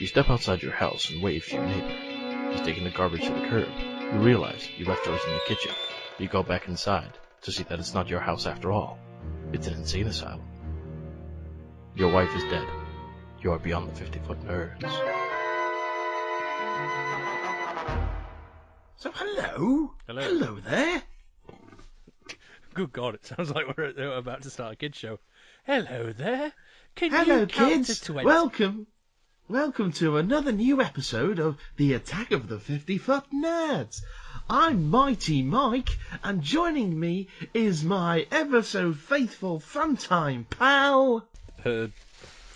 You step outside your house and wave to your neighbor. He's taking the garbage to the curb. You realize you left yours in the kitchen. You go back inside to see that it's not your house after all. It's an insane asylum. Your wife is dead. You are beyond the 50-foot nerds. So hello? Hello there. Good God, it sounds like we're about to start a kids show. Hello there. Hello, you count kids. to 20? Welcome to another new episode of The Attack of the 50-Foot Nerds. I'm Mighty Mike, and joining me is my ever-so-faithful fun-time pal...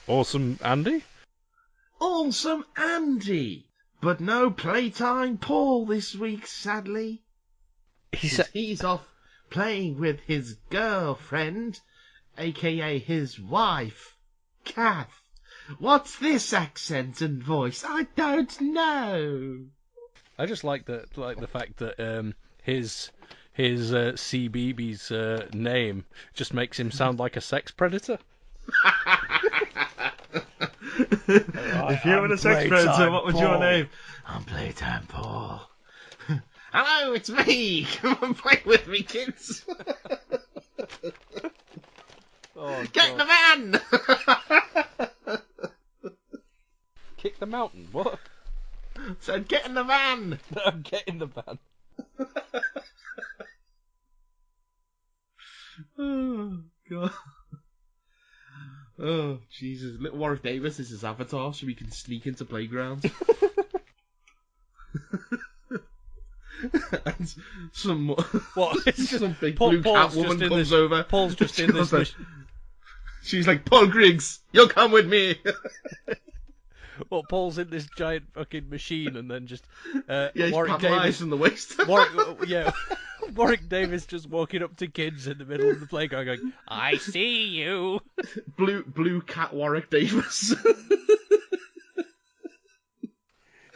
Awesome Andy? Awesome Andy. But no Playtime Paul this week, sadly. He's off playing with his girlfriend, a.k.a. his wife, Kath. What's this accent and voice? I don't know. I just like the fact that his CBeebies name just makes him sound like a sex predator. If you were a sex predator, what was your name? I'm Playtime Paul. Hello, it's me. Come and play with me, kids. Get in the van. Kick the mountain. What? Said get in the van. Get in the van. Oh God. Oh Jesus! Little Warwick Davis is his avatar, so he can sneak into playgrounds. And some what? It's just some big Paul, blue cat woman comes over. Paul's just in this. Like, she's like, Paul Griggs, you'll come with me. Well, Paul's in this giant fucking machine, and then just he's Warwick paralyzed Davis in the waist. Warwick Davis just walking up to kids in the middle of the playground, going, "I see you." Blue cat Warwick Davis.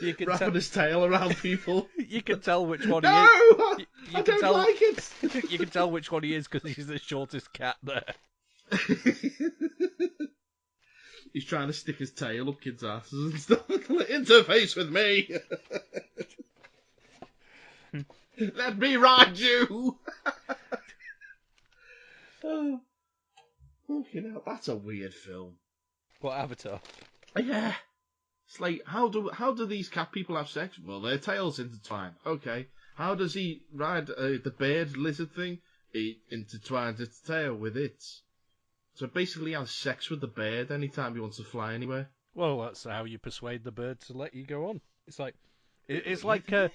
You can wrapping his tail around people. You can tell which one no, he is. I don't like it. You can tell which one he is because he's the shortest cat there. He's trying to stick his tail up kids' asses and stuff. Interface with me. Let me ride you. Oh, you know, that's a weird film. What, Avatar? Yeah. It's like, how do these cat people have sex? Well, their tails intertwine. Okay. How does he ride the bird lizard thing? He intertwines its tail with its. So basically he has sex with the bird anytime he wants to fly anywhere. Well, that's how you persuade the bird to let you go on. It's like... It's like at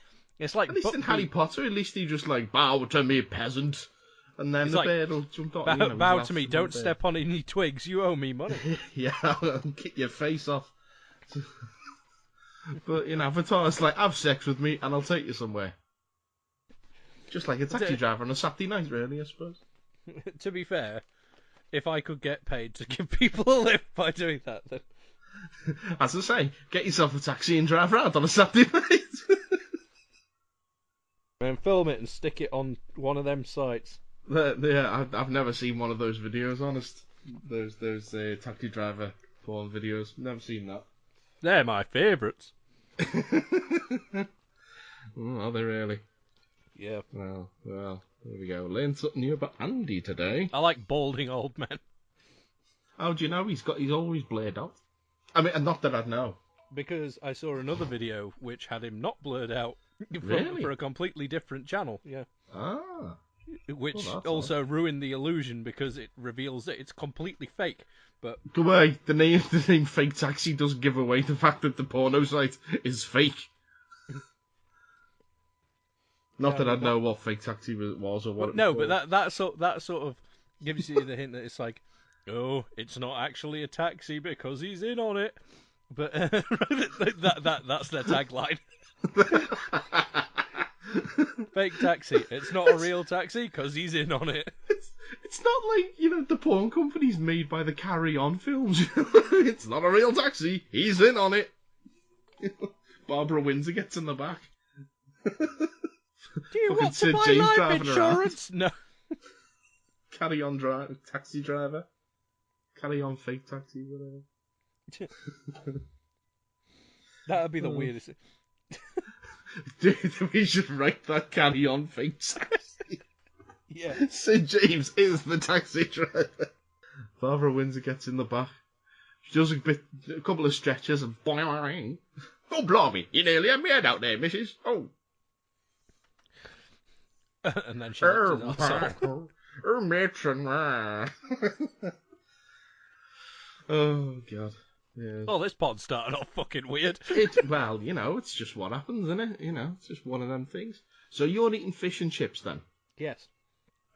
least in Harry Potter, at least he just like, bow to me, peasant. And then the bird will jump on. Bow to me, don't step on any twigs, you owe me money. Yeah, I'll kick your face off. But in Avatar, it's like, have sex with me and I'll take you somewhere. Just like a taxi driver on a Saturday night, really, I suppose. To be fair, if I could get paid to give people a lift by doing that, then... As I say, get yourself a taxi and drive around on a Saturday night. And film it and stick it on one of them sites. Yeah, I've never seen one of those videos, honest. Those taxi driver porn videos. Never seen that. They're my favourites. Are they really? Yeah. Well, there we go. Learn something new about Andy today. I like balding old men. How do you know he's always blurred out? I mean, not that I'd know. Because I saw another video which had him not blurred out for a completely different channel. Yeah. Ah. Which also ruined the illusion because it reveals that it's completely fake. But go away. The name Fake Taxi does give away the fact that the porno site is fake. Not that I'd know what Fake Taxi was or what. But that sort of gives you the hint that it's like, oh, it's not actually a taxi because he's in on it. But that's their tagline. Fake taxi. It's not a real taxi because he's in on it. It's not like, the porn company's made by the Carry On films. It's not a real taxi. He's in on it. Barbara Windsor gets in the back. Do you want to buy life insurance? No. Carry On taxi driver. Carry On Fake Taxi, whatever. That would be the weirdest. We should write that carry on thing. Yeah. St. James is the taxi driver. Barbara Windsor gets in the back. She does a couple of stretches and boing. Oh, blimey, you nearly had me head out there, missus. Oh. And then she looks at herself. Matron. Oh, God. Yeah. Oh, this pod started off fucking weird. Well, it's just what happens, isn't it? It's just one of them things. So you're eating fish and chips then? Yes.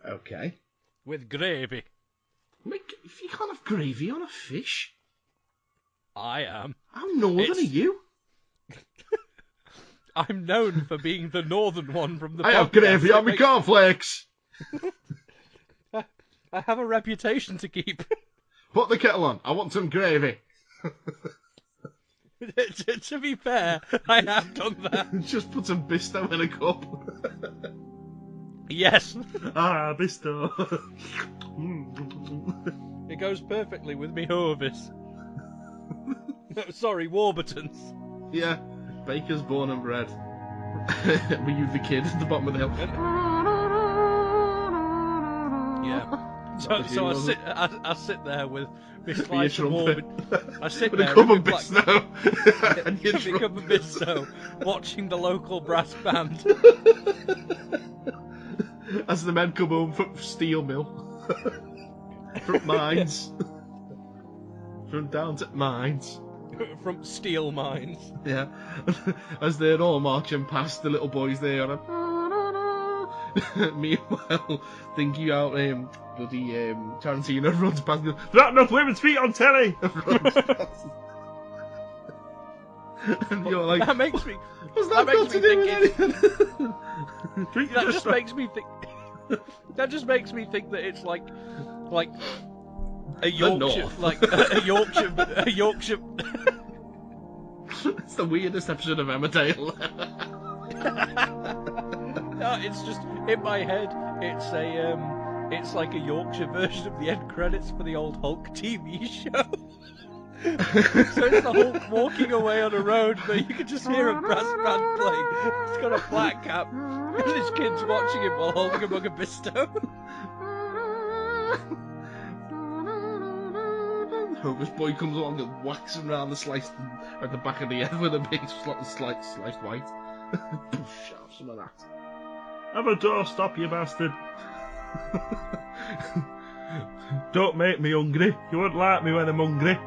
Okay. With gravy. If you can't have gravy on a fish. I am. How northern are you? I'm known for being the northern one from the podcast. I have gravy on my cornflakes. I have a reputation to keep. Put the kettle on. I want some gravy. To be fair, I have done that. Just put some Bisto in a cup. Yes. Bisto. It goes perfectly with me Hovis. Sorry, Warburtons. Yeah, Baker's born and bred. Were you the kid at the bottom of the hill? Yeah. So I sit there with my slice of trumpet. I sit with there a cup of with Bisto. And your a cup of Bisto, watching the local brass band. As the men come home from steel mill. From mines. From down to mines. From steel mines. Yeah. As they're all marching past the little boys there on a... Meanwhile, thinking out bloody Tarantino runs past and goes, "There aren't enough women's feet on telly!" And you're like, that makes me... What's that got to do with anything? That just makes me think... That just makes me think that it's like a Yorkshire, a Yorkshire. It's the weirdest episode of Emmerdale. No, it's just in my head. It's like a Yorkshire version of the end credits for the old Hulk TV show. So it's the Hulk walking away on a road, but you can just hear a brass band playing. He's got a black cap, and his kid's watching him while holding a mug of Bisto. Homer's boy comes along and whacks him round the sliced at the back of the head with a big sliced white. Sharp some of that. Have a doorstop, you bastard. Don't make me hungry. You won't like me when I'm hungry.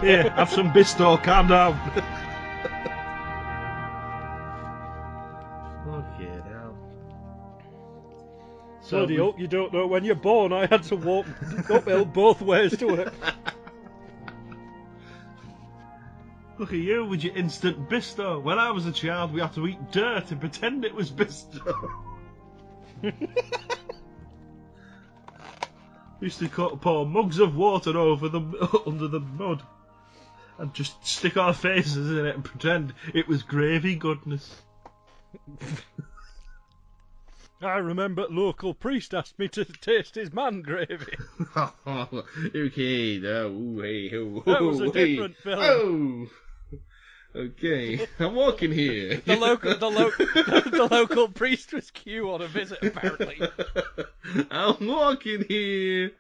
Here, have some Bisto, calm down. Okay, now. Bloody hope you don't know when you're born. I had to walk uphill both ways to work. Look at you with your instant Bisto. When I was a child, we had to eat dirt and pretend it was Bisto. We used to pour mugs of water over under the mud and just stick our faces in it and pretend it was gravy goodness. I remember local priest asked me to taste his man gravy. Okay, no, hey, ho, That was a different film. Oh, okay, I'm walking here. The local priest was Q on a visit, apparently. I'm walking here.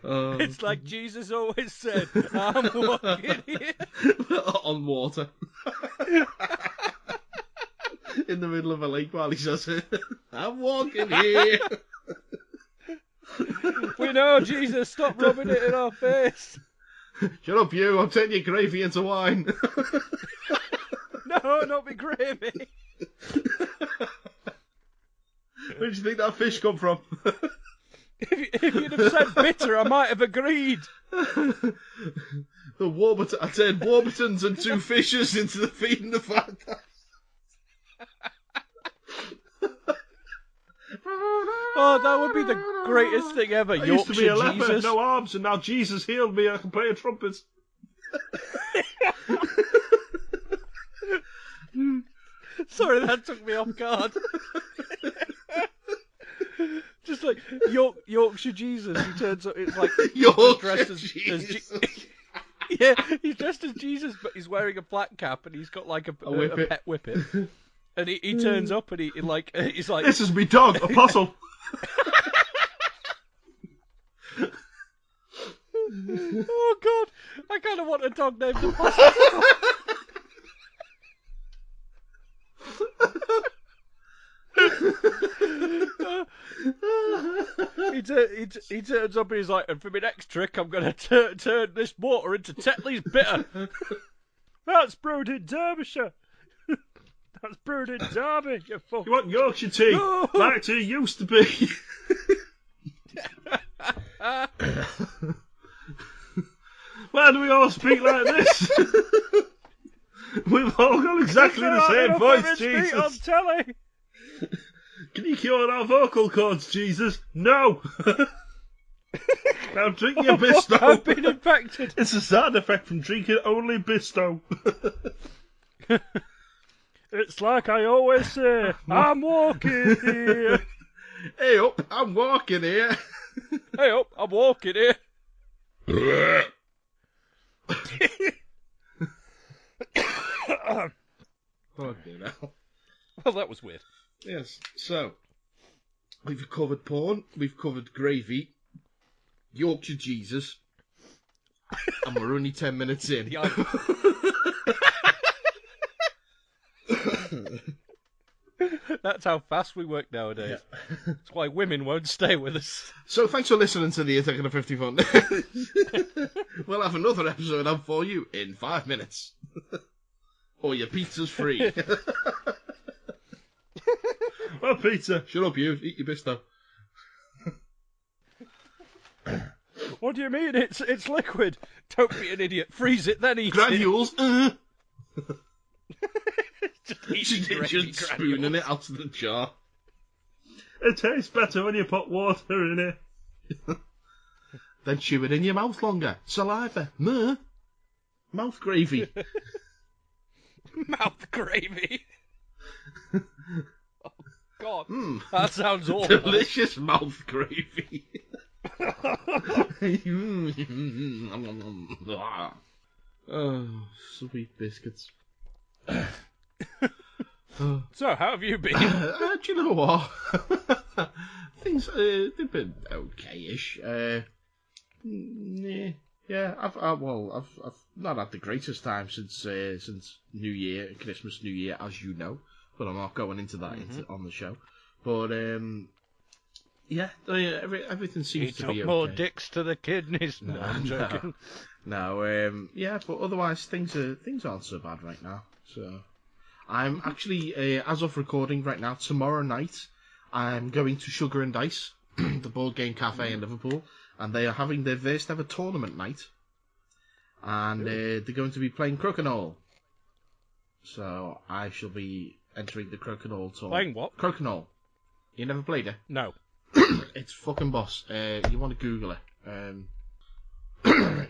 It's like Jesus always said, I'm walking here. On water. In the middle of a lake while he says it. I'm walking here. We know, Jesus, stop rubbing it in our face. Shut up, you. I'm turning your gravy into wine. No, not be gravy. Where do you think that fish come from? If you'd have said bitter, I might have agreed. The Warburton. I turned Warburtons and two fishes into the feeding the fat. Oh, that would be the greatest thing ever. I used to be a leper, Jesus. no arms, and now Jesus healed me. I can play a trumpet. Sorry, that took me off guard. Just like Yorkshire Jesus, he turns up. It's like Yorkshire dressed as Jesus. Yeah, he's dressed as Jesus, but he's wearing a flat cap and he's got like a pet whippet. And he turns up and he's like, "This is me dog, Apostle." Oh God, I kind of want a dog named Apostle. He turns up and he's like, and for my next trick, I'm going to turn this water into Tetley's bitter. That's brewed in Derbyshire. That's brewed in Derby. You want Yorkshire tea? No. Like tea used to be. Why do we all speak like this? We've all got exactly the same voice, Jesus. On telly. Can you cure our vocal cords, Jesus? No! Now drink your Bisto. I've been infected. It's a side effect from drinking only Bisto. It's like I always say, I'm walking here. Hey up, I'm walking here. Hey up, I'm walking here. Okay, now. Well, that was weird. Yes, so we've covered porn, we've covered gravy, Yorkshire Jesus, and we're only 10 minutes in. That's how fast we work nowadays. Yeah. That's why women won't stay with us. So thanks for listening to the Attack of the 50 Fun. We'll have another episode up for you in 5 minutes. Or your pizza's free. Well, pizza. Shut up, you. Eat your Bisto. What do you mean? It's liquid. Don't be an idiot. Freeze it, then eat Granules. it. Just spooning it out of the jar. It tastes better when you put water in it. Then chew it in your mouth longer. Saliva. Mouth gravy. Mouth gravy. Oh, God. That sounds awful. Delicious mouth gravy. Oh, sweet biscuits. So, how have you been? Do you know what? Things they've been okay-ish. Yeah, I've not had the greatest time since New Year, Christmas, New Year, as you know. But I'm not going into that on the show. But yeah, everything seems to be okay. More dicks to the kidneys. No, I'm joking. No, yeah, but otherwise things aren't so bad right now. So I'm actually, as of recording right now, tomorrow night I'm going to Sugar and Dice, the board game cafe in Liverpool, and they are having their first ever tournament night, and they're going to be playing Crokinole. So I shall be entering the Crokinole tournament. Playing what? Crokinole. You never played it? No. It's fucking boss. You want to Google it.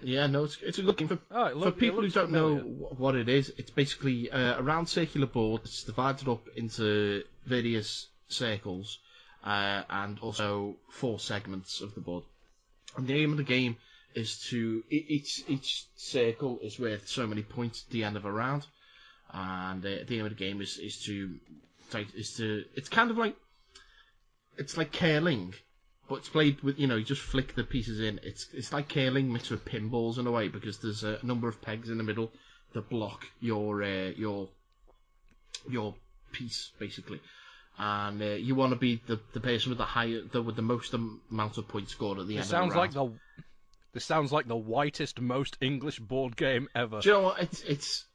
Yeah, no, it's a good game. For people who don't know what it is, it's basically a round circular board. It's divided up into various circles and also 4 segments of the board. And the aim of the game is to... Each circle is worth so many points at the end of a round. And the aim of the game is to... It's kind of like... It's like curling, but it's played with, you just flick the pieces in. It's like curling mixed with pinballs in a way, because there's a number of pegs in the middle that block your piece, basically. And you want to be the person with the most amount of points scored at the end of the round. This sounds like the whitest, most English board game ever. Do you know what? It's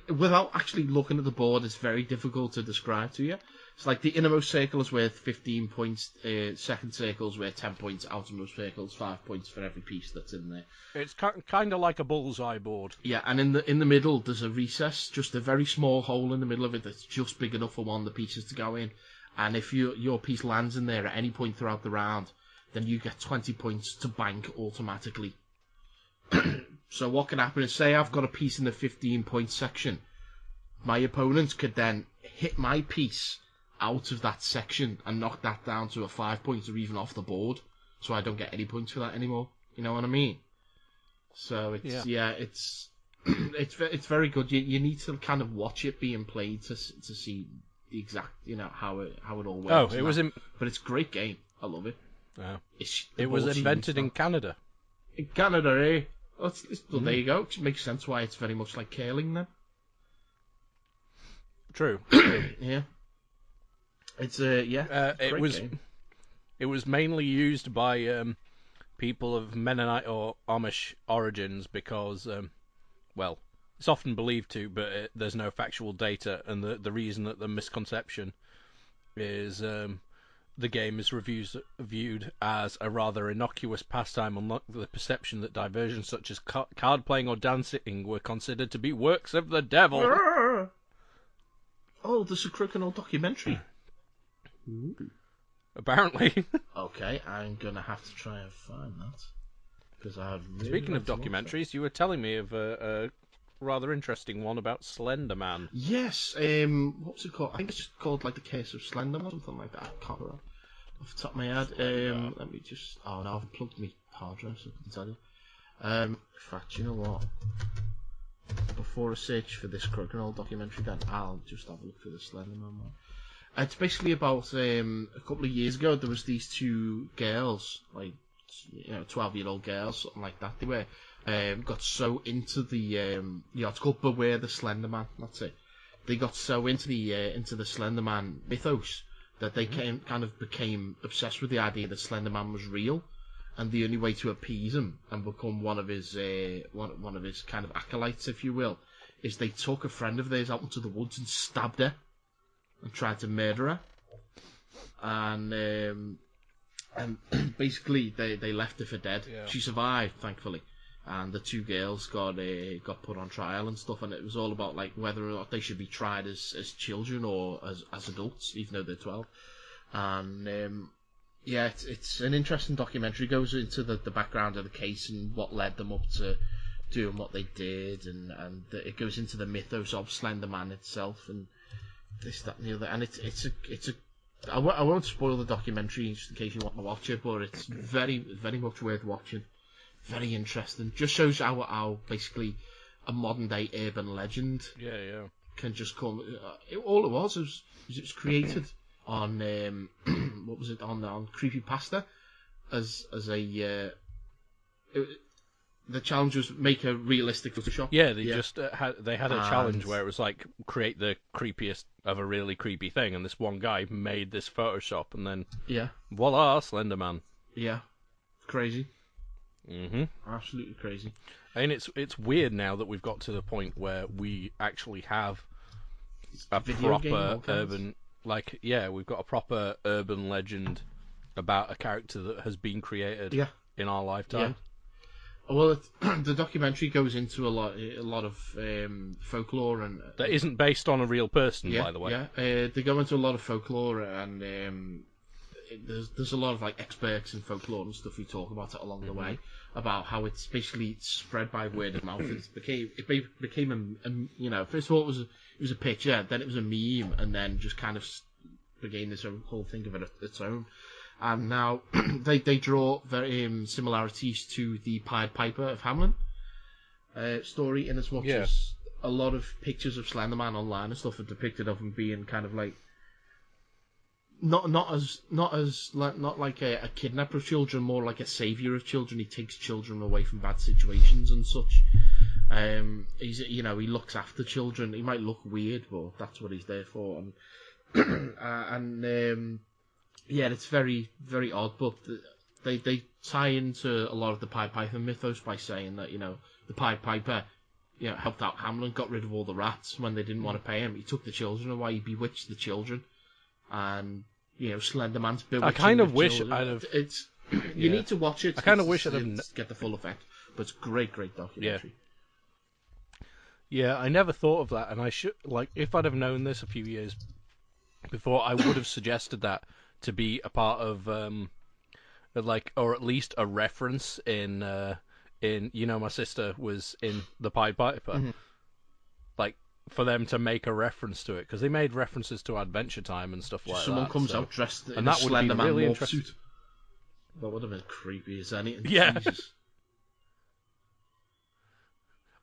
without actually looking at the board, it's very difficult to describe to you. It's like the innermost circle is worth 15 points, second circle is worth 10 points, outermost circle is 5 points for every piece that's in there. It's kind of like a bullseye board. Yeah, and in the middle there's a recess, just a very small hole in the middle of it that's just big enough for one of the pieces to go in. And if your piece lands in there at any point throughout the round, then you get 20 points to bank automatically. So what can happen is, say I've got a piece in the 15-point section, my opponent could then hit my piece out of that section and knock that down to a 5 points or even off the board, so I don't get any points for that anymore. You know what I mean? So it's it's very good. You need to kind of watch it being played to see the exact how it all works. Oh, it was but it's a great game. I love it. Oh. It was invented in Canada. In Canada, eh? Well, there you go. It makes sense why it's very much like curling then. True. Yeah. It's it was game. It was mainly used by people of Mennonite or Amish origins because, well, it's often believed to, but there's no factual data, and the reason that the misconception is the game is viewed as a rather innocuous pastime, unlike the perception that diversions such as card playing or dancing were considered to be works of the devil. Oh, there's a criminal documentary. Ooh. Apparently. Okay, I'm gonna have to try and find that because I really Speaking of documentaries, you were telling me of a rather interesting one about Slender Man. Yes. What's it called? I think it's called like the Case of Slender Man, something like that. I can't remember off the top of my head. Let me just. Oh no, I've plugged my hard drive, so I can tell you. In fact, you know what? Before I search for this criminal documentary, then I'll just have a look for the Slender Man one. It's basically about a couple of years ago. There was these two girls, like 12-year-old girls, something like that. They were got so into the it's called Beware the Slender Man. That's it. They got so into the Slender Man mythos that they became obsessed with the idea that Slender Man was real, and the only way to appease him and become one of his one of his kind of acolytes, if you will, is they took a friend of theirs out into the woods and stabbed her. And tried to murder her, and basically they left her for dead. Yeah. She survived, thankfully, and the two girls got put on trial and stuff. And it was all about like whether or not they should be tried as children or as adults, even though they're 12. And it's an interesting documentary. It goes into the background of the case and what led them up to doing what they did, and it goes into the mythos of Slender Man itself and. This, that, and the other, and it's a. I won't spoil the documentary just in case you want to watch it, but it's very, very much worth watching. Very interesting. Just shows how basically a modern day urban legend. Can just come. All it was created on what was it on Creepypasta as a. The challenge was make a realistic Photoshop. Yeah, they had a challenge where it was like create the creepiest of a really creepy thing, and this one guy made this Photoshop, and then voila, Slender Man. Yeah, crazy. Absolutely crazy. I mean, it's weird now that we've got to the point where we actually have a proper urban, we've got a proper urban legend about a character that has been created in our lifetime. Yeah. Well, the documentary goes into a lot of folklore and that isn't based on a real person, by the way. Yeah, they go into a lot of folklore and there's a lot of like experts in folklore and stuff who talk about it along the way about how it's basically spread by word of mouth. It became first of all it was a picture, then it was a meme, and then just kind of became this whole thing of its own. And now they draw very similarities to the Pied Piper of Hamelin story, in as much as a lot of pictures of Slenderman online and stuff are depicted of him being kind of like not like a kidnapper of children, more like a savior of children. He takes children away from bad situations and such. He looks after children. He might look weird, but that's what he's there for. And it's very, very odd, but they tie into a lot of the Pied Piper mythos by saying that, the Pied Piper, helped out Hamelin, got rid of all the rats when they didn't want to pay him. He took the children away, he bewitched the children, and, Slenderman's bewitching I kind of wish children. I'd have... You need to watch it. I kind of wish I'd have... get the full effect, but it's a great documentary. Yeah, I never thought of that, and I should, if I'd have known this a few years before, I would have suggested that to be a part of, or at least a reference in my sister was in the Pied Piper, for them to make a reference to it, because they made references to Adventure Time and stuff like that. Someone comes out dressed in a Slender Man morph suit. That would have been creepy as anything. Yeah. Jesus.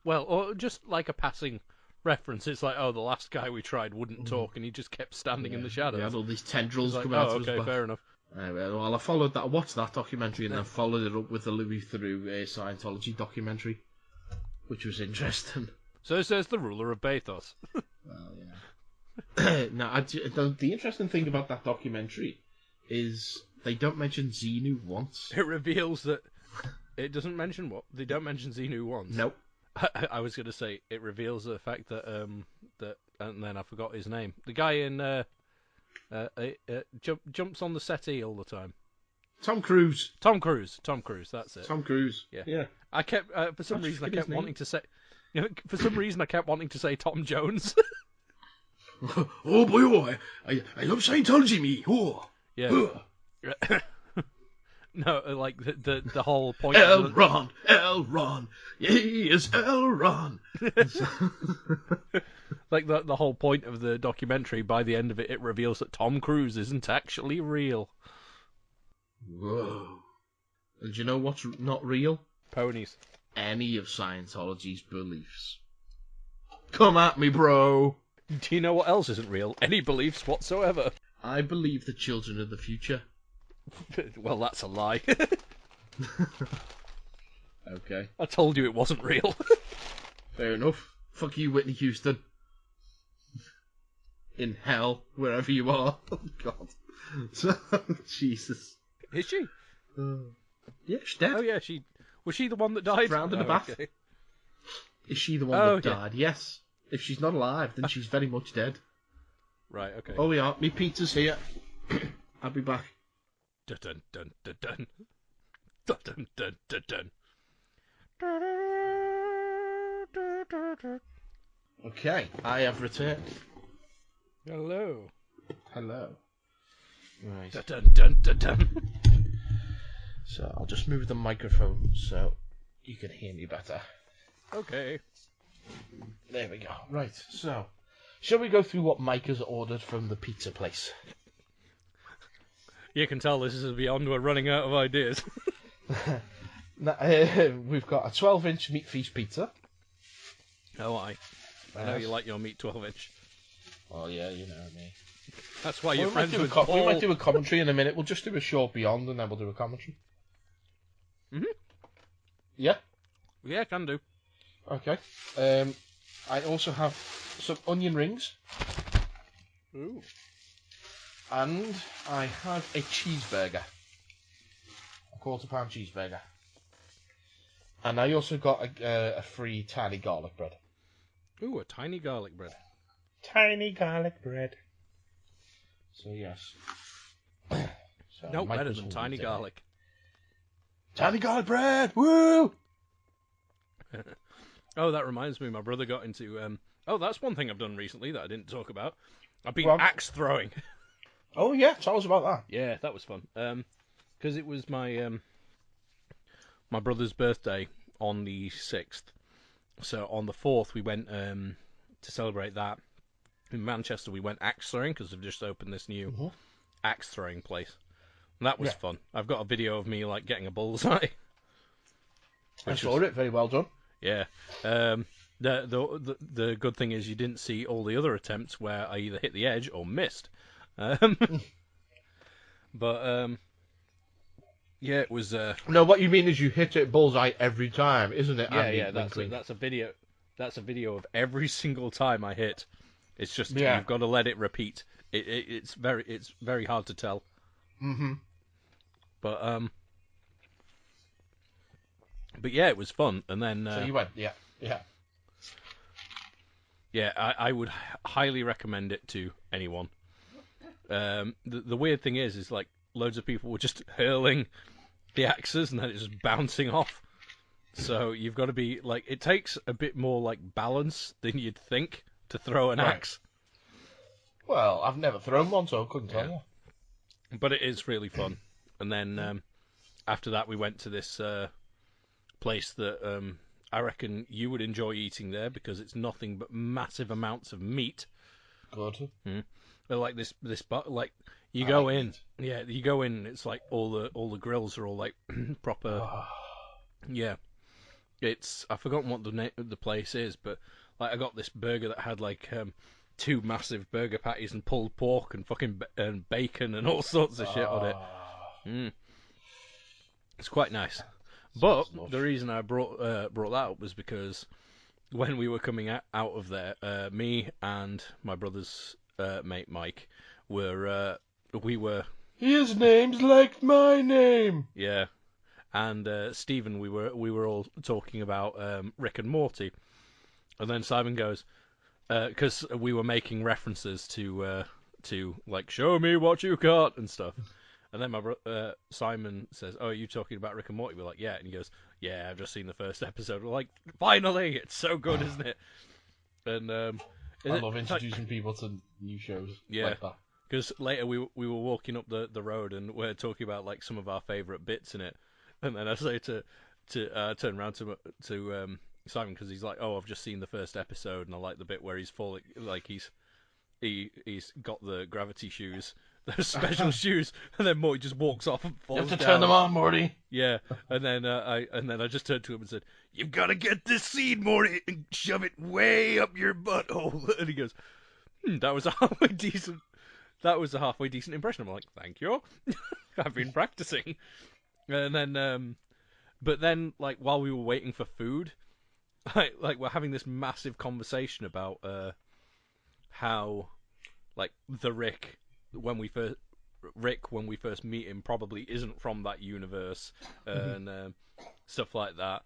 Well, or just like a passing reference. It's like, oh, the last guy we tried wouldn't talk, and he just kept standing in the shadows. He had all these tendrils Like, coming out oh, of his okay, back. fair enough. Well, I watched that documentary and then followed it up with the Louis Theroux Scientology documentary, which was interesting. So says the ruler of Bathos. Well, yeah. Now, the interesting thing about that documentary is they don't mention Xenu once. It reveals that it doesn't mention what? They don't mention Xenu once. Nope. I was going to say it reveals the fact that and then I forgot his name. The guy in jumps on the settee all the time. Tom Cruise. Tom Cruise. That's it. Tom Cruise. Yeah. I kept for some reason I kept wanting to say. For some reason I kept wanting to say Tom Jones. Oh boy, I love Scientology, me. Oh. Yeah. No, like the whole point. L. Ron, yes, L. Ron. Like the whole point of the documentary. By the end of it, it reveals that Tom Cruise isn't actually real. Whoa! And do you know what's not real? Ponies. Any of Scientology's beliefs. Come at me, bro. Do you know what else isn't real? Any beliefs whatsoever. I believe the children of the future. Well, that's a lie. Okay. I told you it wasn't real. Fair enough. Fuck you, Whitney Houston. In hell, wherever you are. Oh, God. Jesus. Is she? Yeah, she's dead. Oh, yeah, was she the one that died? Drowned in a bath. Okay. Is she the one that died? Yes. If she's not alive, then she's very much dead. Right, okay. Oh, yeah, me pizza's here. I'll be back. Dun dun dun dun dun. Dun dun dun dun dun. Okay, I have returned. Hello. Hello. Right. Dun dun dun dun dun. So I'll just move the microphone so you can hear me better. Okay. There we go. Right, so shall we go through what Mike has ordered from the pizza place? You can tell this is beyond we're running out of ideas. Now, we've got a 12-inch meat feast pizza. Oh, I know you like your meat 12-inch. Oh yeah, you know me. That's why you're friends with We Paul. might do a commentary in a minute. We'll just do a short beyond and then we'll do a commentary. Mhm. Yeah? Yeah, can do. Okay. I also have some onion rings. Ooh. And I have a cheeseburger. A quarter-pound cheeseburger. And I also got a free tiny garlic bread. Ooh, a tiny garlic bread. Tiny garlic bread. So, yes. So No, Mike better was than hungry tiny today. garlic. Tiny garlic bread! Woo! Oh, that reminds me, my brother got into... Oh, that's one thing I've done recently that I didn't talk about. I've been Well, axe throwing. Oh, yeah, tell us about that. Yeah, that was fun. Because it was my my brother's birthday on the 6th. So on the 4th, we went to celebrate that. In Manchester, we went axe throwing because they've just opened this new axe throwing place. And that was fun. I've got a video of me like getting a bullseye. I saw it. Very well done. Yeah. The good thing is you didn't see all the other attempts where I either hit the edge or missed. But yeah, it was. No, what you mean is you hit it bullseye every time, isn't it? Yeah. That's a video. That's a video of every single time I hit. It's just you've got to let it repeat. It's very hard to tell. Mm-hmm. But yeah, it was fun. And then So you went, yeah. Yeah, I would highly recommend it to anyone. The weird thing is like loads of people were just hurling the axes and then it's just bouncing off. So you've got to be like, it takes a bit more like balance than you'd think to throw an axe. Well, I've never thrown one, so I couldn't tell you. But it is really fun. And then after that, we went to this place that I reckon you would enjoy eating there because it's nothing but massive amounts of meat. Good. They're like this like you go in, you go in. It's like all the grills are all like proper, yeah. I've forgotten what the place is, but like I got this burger that had like 2 massive burger patties and pulled pork and fucking and bacon and all sorts of shit on it. It's quite nice. But the reason I brought that up was because when we were coming out of there, me and my brother's mate Mike we were. His name's like my name. Yeah. And Stephen, we were all talking about Rick and Morty, and then Simon goes, because we were making references to like show me what you got and stuff, and then Simon says, "Oh, are you talking about Rick and Morty?" We're like, "Yeah," and he goes, "Yeah, I've just seen the first episode." We're like, "Finally, it's so good, isn't it?" And I love introducing people to new shows like that. Because later we were walking up the road and we're talking about like some of our favourite bits in it. And then I say to turn around to Simon because he's like, "Oh, I've just seen the first episode and I like the bit where he's falling, like he's got the gravity shoes, those special shoes." And then Morty just walks off and falls down. You have to turn them on, Morty. Yeah, and then I just turned to him and said, "You've got to get this seed, Morty, and shove it way up your butthole." And he goes, "That was a halfway decent impression." I'm like, "Thank you. I've been practicing." And then, but then, like, while we were waiting for food, like we're having this massive conversation about how, like, the Rick when we first meet him probably isn't from that universe and stuff like that.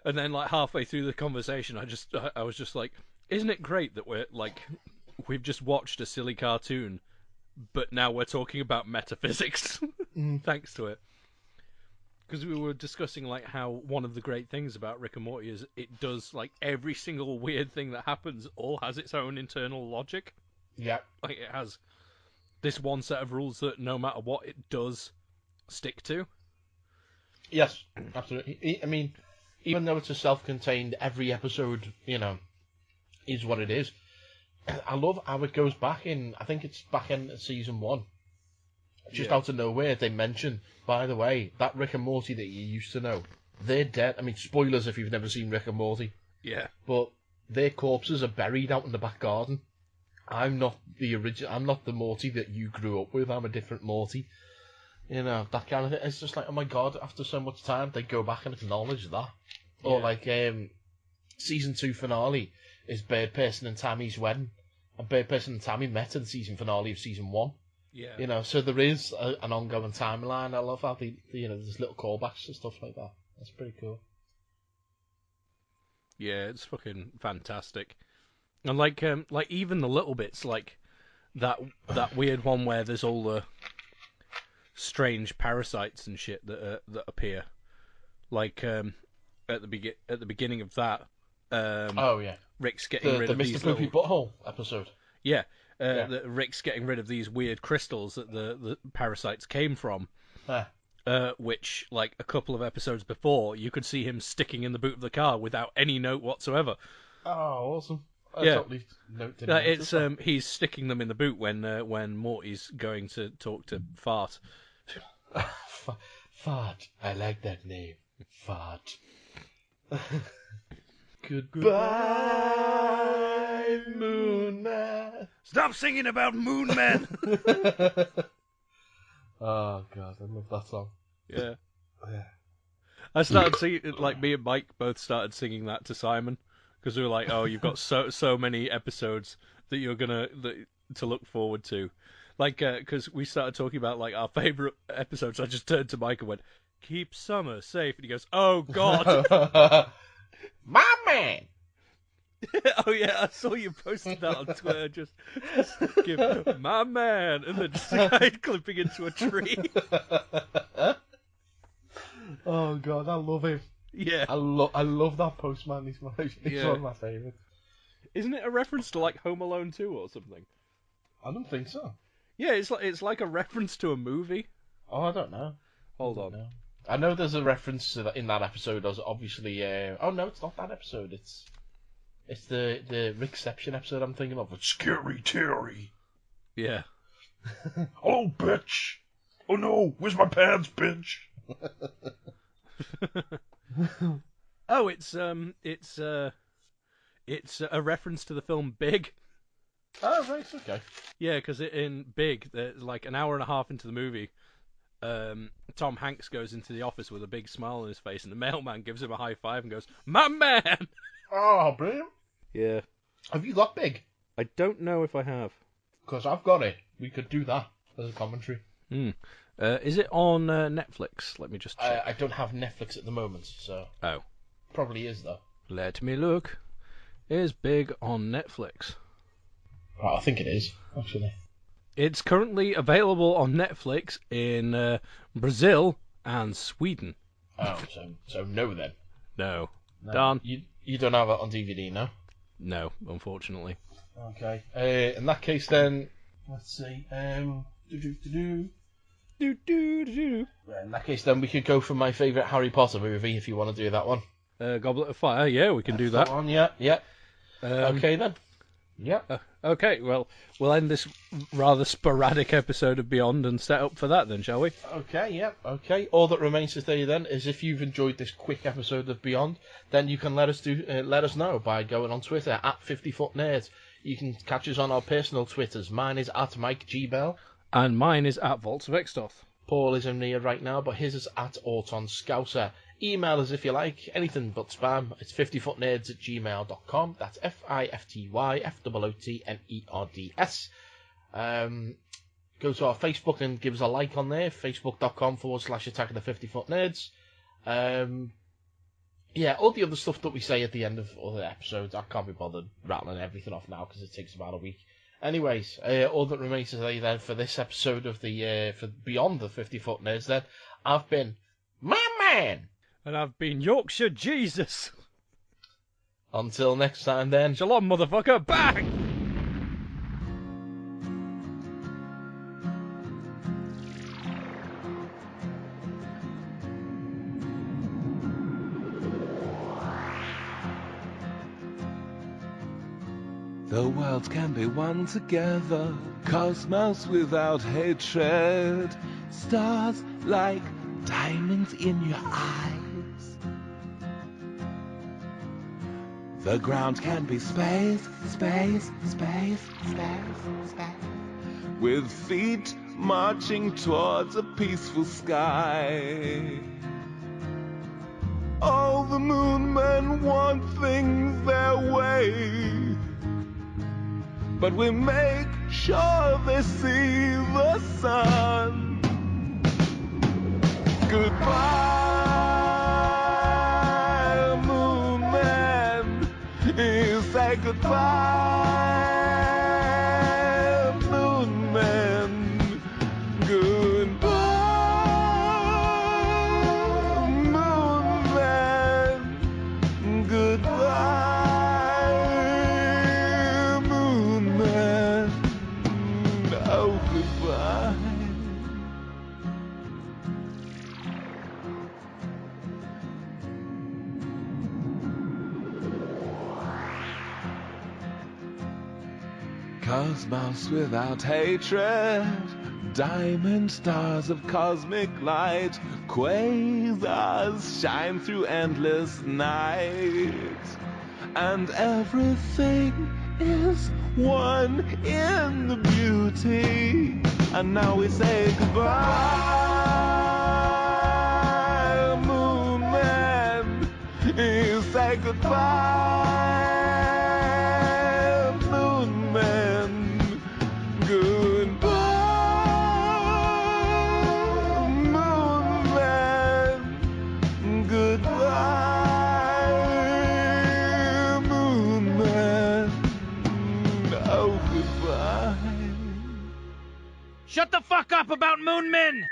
And then, like, halfway through the conversation, I was just like, "Isn't it great that we've just watched a silly cartoon, but now we're talking about metaphysics thanks to it." Because we were discussing like how one of the great things about Rick and Morty is it does like every single weird thing that happens all has its own internal logic. Yeah. Like it has this one set of rules that no matter what it does, stick to. Yes, absolutely. I mean, even though it's a self-contained, every episode, is what it is. I love how it goes back in, I think it's back in season 1. Just out of nowhere, they mention, by the way, that Rick and Morty that you used to know, they're dead. I mean, spoilers if you've never seen Rick and Morty. Yeah. But their corpses are buried out in the back garden. I'm not the Morty that you grew up with. I'm a different Morty. That kind of thing. It's just like, oh my god, after so much time, they go back and acknowledge that. Yeah. Or like, season 2 finale is Bird Person and Tammy's wedding. And Bird Person and Tammy met in the season finale of season 1. Yeah. So there is an ongoing timeline. I love how there's little callbacks and stuff like that. That's pretty cool. Yeah, it's fucking fantastic. And like even the little bits, like that weird one where there's all the strange parasites and shit that appear. Like at the beginning of that. Rick's getting rid of the these Mr. Poopy Butthole episode. Yeah. Rick's getting rid of these weird crystals that the parasites came from, which, like, a couple of episodes before, you could see him sticking in the boot of the car without any note whatsoever. Oh, awesome. Totally it's he's sticking them in the boot when Morty's going to talk to Fart. Fart. I like that name. Fart. Goodbye, Moonmen. Stop singing about Moonmen. Oh god, I love that song. Yeah. I started singing, like me and Mike both started singing that to Simon because we were like, "Oh, you've got so many episodes that you're to look forward to." Like, because we started talking about like our favorite episodes. I just turned to Mike and went, "Keep summer safe," and he goes, "Oh god." My man! Oh yeah, I saw you posted that on Twitter. Just give my man, and then just a guy clipping into a tree. Oh god, I love him. Yeah, I love that post, man. He's one of my favourites. Isn't it a reference to like Home Alone 2 or something? I don't think so. Yeah, it's like a reference to a movie. Oh, I don't know. Hold on. Know. I know there's a reference to that in that episode. There's obviously. Oh no, it's not that episode. It's the Rickception episode I'm thinking of. It's Scary Terry. Yeah. Oh, bitch! Oh no, where's my pants, bitch? Oh, it's a reference to the film Big. Oh, right, okay. Yeah, because in Big, like an hour and a half into the movie, Tom Hanks goes into the office with a big smile on his face, and the mailman gives him a high five and goes, "My man!" Oh, brilliant. Yeah. Have you got Big? I don't know if I have. Because I've got it. We could do that as a commentary. Is it on Netflix? Let me just check. I don't have Netflix at the moment, so... Oh. Probably is, though. Let me look. Is Big on Netflix? Right, I think it is, actually. It's currently available on Netflix in Brazil and Sweden. Oh, so no then. No. No. Done. You don't have it on DVD, no? No, unfortunately. Okay. In that case, then, let's see. In that case, then, we could go for my favourite Harry Potter movie, if you want to do that one. Goblet of Fire, yeah, we can do that. One, yeah. Okay, then. Yeah. Okay, well, we'll end this rather sporadic episode of Beyond and set up for that then, shall we? Okay, yeah, okay. All that remains to say then is if you've enjoyed this quick episode of Beyond, then you can let us know by going on Twitter at 50footnerds. You can catch us on our personal Twitters. Mine is at Mike G. Bell. And mine is at Volts of Extoth. Paul isn't here right now, but his is at Auton Scouser. Email us if you like, anything but spam. It's 50footnerds@gmail.com. That's FIFTYFOOTNERDS. Go to our Facebook and give us a like on there, facebook.com/Attack of the 50 Foot Nerds. Yeah, all the other stuff that we say at the end of all the episodes, I can't be bothered rattling everything off now because it takes about a week. Anyways, all that remains to say then for this episode of the for Beyond the 50 Foot Nerds, then I've been my man. And I've been Yorkshire Jesus. Until next time then. Shalom, motherfucker. Bang! The world can be one together, cosmos without hatred, stars like diamonds in your eyes. The ground can be space, space, space, space, space, with feet marching towards a peaceful sky. All the Moonmen want things their way, but we make sure they see the sun. Goodbye, Moonmen. You say goodbye, Moonmen. Goodbye, Moonmen. Goodbye, Moonmen. Oh, goodbye. Cosmos without hatred, diamond stars of cosmic light, quasars shine through endless night, and everything is one in the beauty. And now we say goodbye, Moonmen. You say goodbye, Moonmen. Goodbye, Moonmen. Goodbye, Moonmen. Oh, goodbye. Shut the fuck up about Moonmen!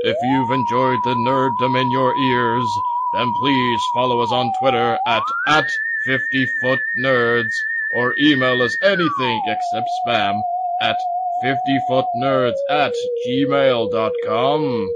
If you've enjoyed the nerddom in your ears, then please follow us on Twitter at 50footnerds, or email us anything except spam at 50footnerds@gmail.com.